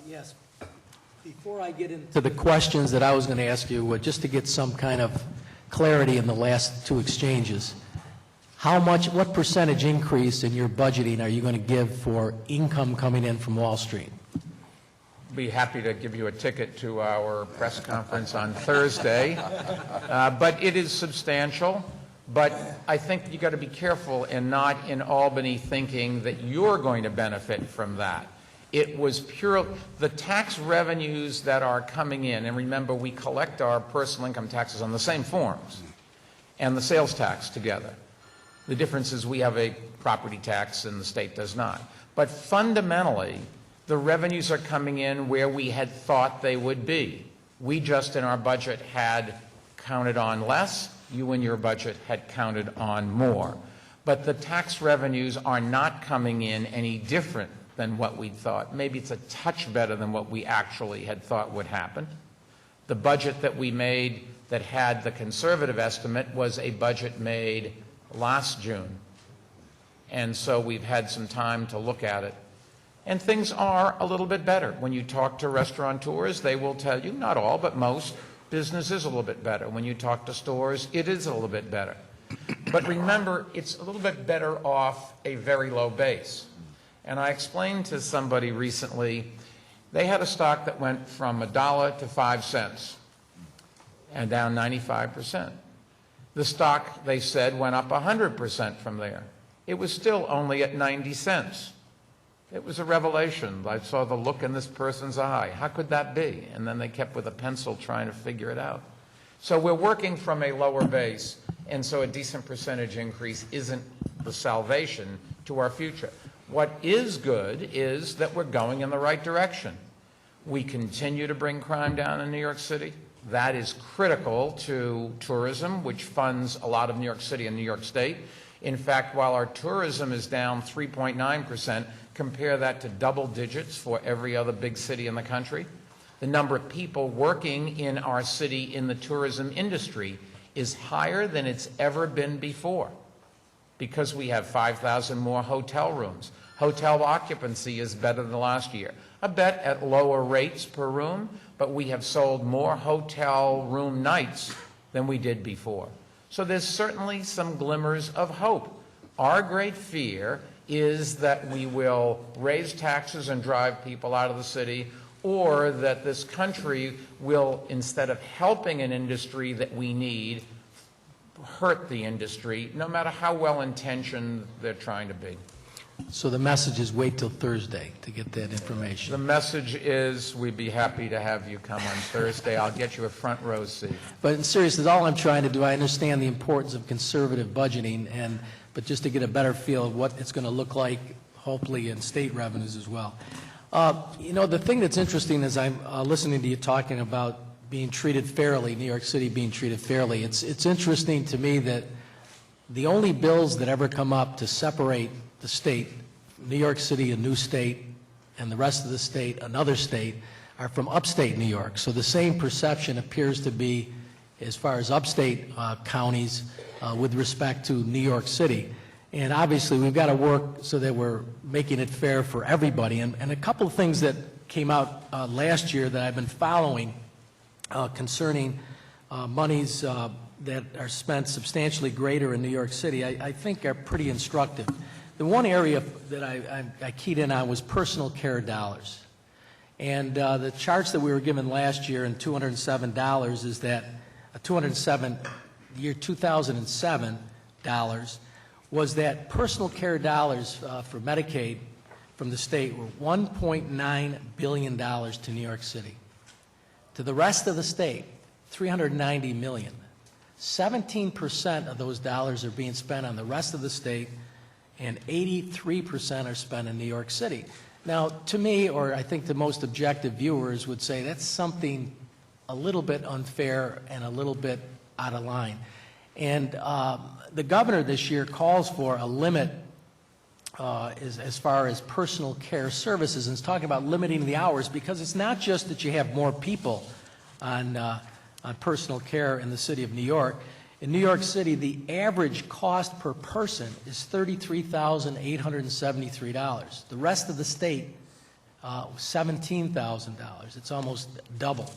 Yes. Before I get into the questions that I was going to ask you, just to get some kind of clarity in the last two exchanges, what percentage increase in your budgeting are you going to give for income coming in from Wall Street? Be happy to give you a ticket to our press conference on Thursday, but it is substantial. But I think you got to be careful and not in Albany thinking that you're going to benefit from that. It was pure, the tax revenues that are coming in, and remember we collect our personal income taxes on the same forms and the sales tax together. The difference is we have a property tax and the state does not. But fundamentally, the revenues are coming in where we had thought they would be. We just in our budget had counted on less. You in your budget had counted on more. But the tax revenues are not coming in any different than what we thought. Maybe it's a touch better than what we actually had thought would happen. The budget that we made that had the conservative estimate was a budget made last June. And so we've had some time to look at it. And things are a little bit better. When you talk to restaurateurs, they will tell you, not all, but most, business is a little bit better. When you talk to stores, it is a little bit better. But remember, it's a little bit better off a very low base. And I explained to somebody recently, they had a stock that went from $1 to 5 cents and down 95%. The stock, they said, went up 100% from there. It was still only at 90 cents. It was a revelation. I saw the look in this person's eye. How could that be? And then they kept with a pencil trying to figure it out. So we're working from a lower base, and so a decent percentage increase isn't the salvation to our future. What is good is that we're going in the right direction. We continue to bring crime down in New York City. That is critical to tourism, which funds a lot of New York City and New York State. In fact, while our tourism is down 3.9%, compare that to double digits for every other big city in the country. The number of people working in our city in the tourism industry is higher than it's ever been before because we have 5,000 more hotel rooms. Hotel occupancy is better than last year. A bit at lower rates per room, but we have sold more hotel room nights than we did before. So there's certainly some glimmers of hope. Our great fear is that we will raise taxes and drive people out of the city, or that this country will, instead of helping an industry that we need, hurt the industry, no matter how well-intentioned they're trying to be. So the message is wait till Thursday to get that information. The message is we'd be happy to have you come on Thursday. I'll get you a front row seat. But in seriousness, all I'm trying to do, I understand the importance of conservative budgeting, but just to get a better feel of what it's going to look like, hopefully in state revenues as well. You know, the thing that's interesting is I'm listening to you talking about being treated fairly, New York City being treated fairly. It's interesting to me that the only bills that ever come up to separate the state, New York City, a new state, and the rest of the state, another state, are from upstate New York. So the same perception appears to be as far as upstate counties with respect to New York City. And obviously we've got to work so that we're making it fair for everybody. And a couple of things that came out last year that I've been following concerning monies that are spent substantially greater in New York City, I think are pretty instructive. The one area that I keyed in on was personal care dollars. And the charts that we were given last year in $207 is that year 2007 dollars was that personal care dollars for Medicaid from the state were $1.9 billion to New York City. To the rest of the state, $390 million. 17% of those dollars are being spent on the rest of the state, and 83% are spent in New York City. Now, to me, or I think the most objective viewers would say that's something a little bit unfair and a little bit out of line. And the governor this year calls for a limit as far as personal care services, and is talking about limiting the hours, because it's not just that you have more people on personal care in the city of New York. In New York City, the average cost per person is $33,873. The rest of the state $17,000. It's almost double.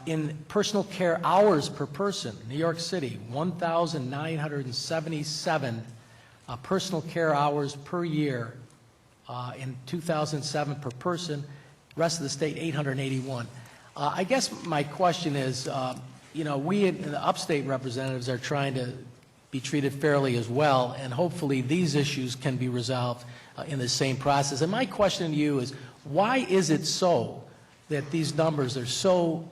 In personal care hours per person, New York City, 1,977 personal care hours per year in 2007 per person. Rest of the state, 881. I guess my question is, we in the upstate representatives are trying to be treated fairly as well, and hopefully these issues can be resolved in the same process. And my question to you is, why is it so that these numbers are so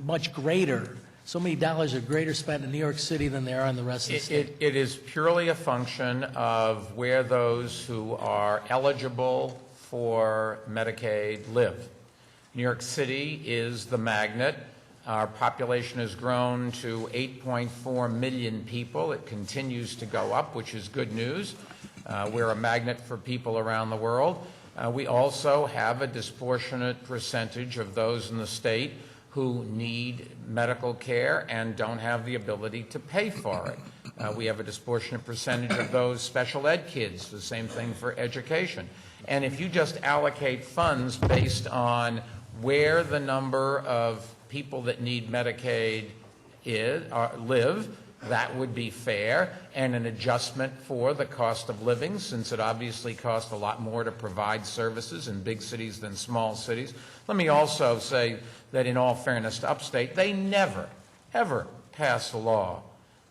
much greater, so many dollars are greater spent in New York City than they are in the rest of the state? It is purely a function of where those who are eligible for Medicaid live. New York City is the magnet. Our population has grown to 8.4 million people. It continues to go up, which is good news. We're a magnet for people around the world. We also have a disproportionate percentage of those in the state who need medical care and don't have the ability to pay for it. We have a disproportionate percentage of those special ed kids, the same thing for education. And if you just allocate funds based on where the number of people that need Medicaid live, that would be fair, and an adjustment for the cost of living, since it obviously costs a lot more to provide services in big cities than small cities. Let me also say that in all fairness to upstate, they never, ever pass a law,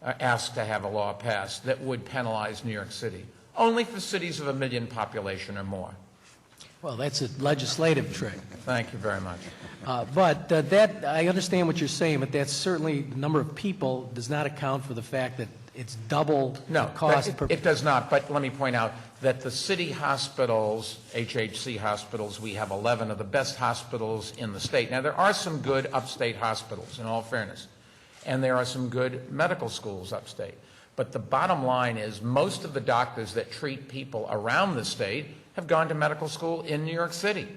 ask to have a law passed that would penalize New York City. Only for cities of 1 million population or more. Well, that's a legislative trick. Thank you very much. But I understand what you're saying, but that's certainly, the number of people does not account for the fact that it's double the cost. No, it does not, but let me point out that the city hospitals, HHC hospitals, we have 11 of the best hospitals in the state. Now, there are some good upstate hospitals, in all fairness, and there are some good medical schools upstate. But the bottom line is most of the doctors that treat people around the state have gone to medical school in New York City,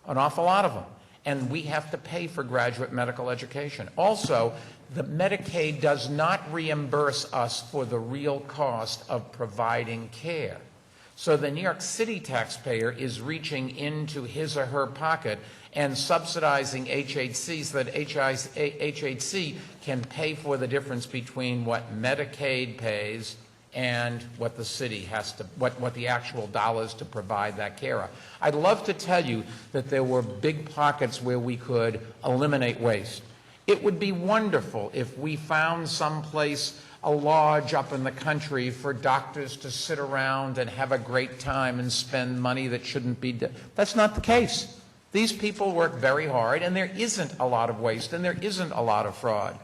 an awful lot of them. And we have to pay for graduate medical education. Also, the Medicaid does not reimburse us for the real cost of providing care. So the New York City taxpayer is reaching into his or her pocket and subsidizing HHC so that HHC can pay for the difference between what Medicaid pays and what the city has to, what the actual dollars to provide that care are. I'd love to tell you that there were big pockets where we could eliminate waste. It would be wonderful if we found someplace, a lodge up in the country for doctors to sit around and have a great time and spend money that shouldn't be done. That's not the case. These people work very hard, and there isn't a lot of waste, and there isn't a lot of fraud.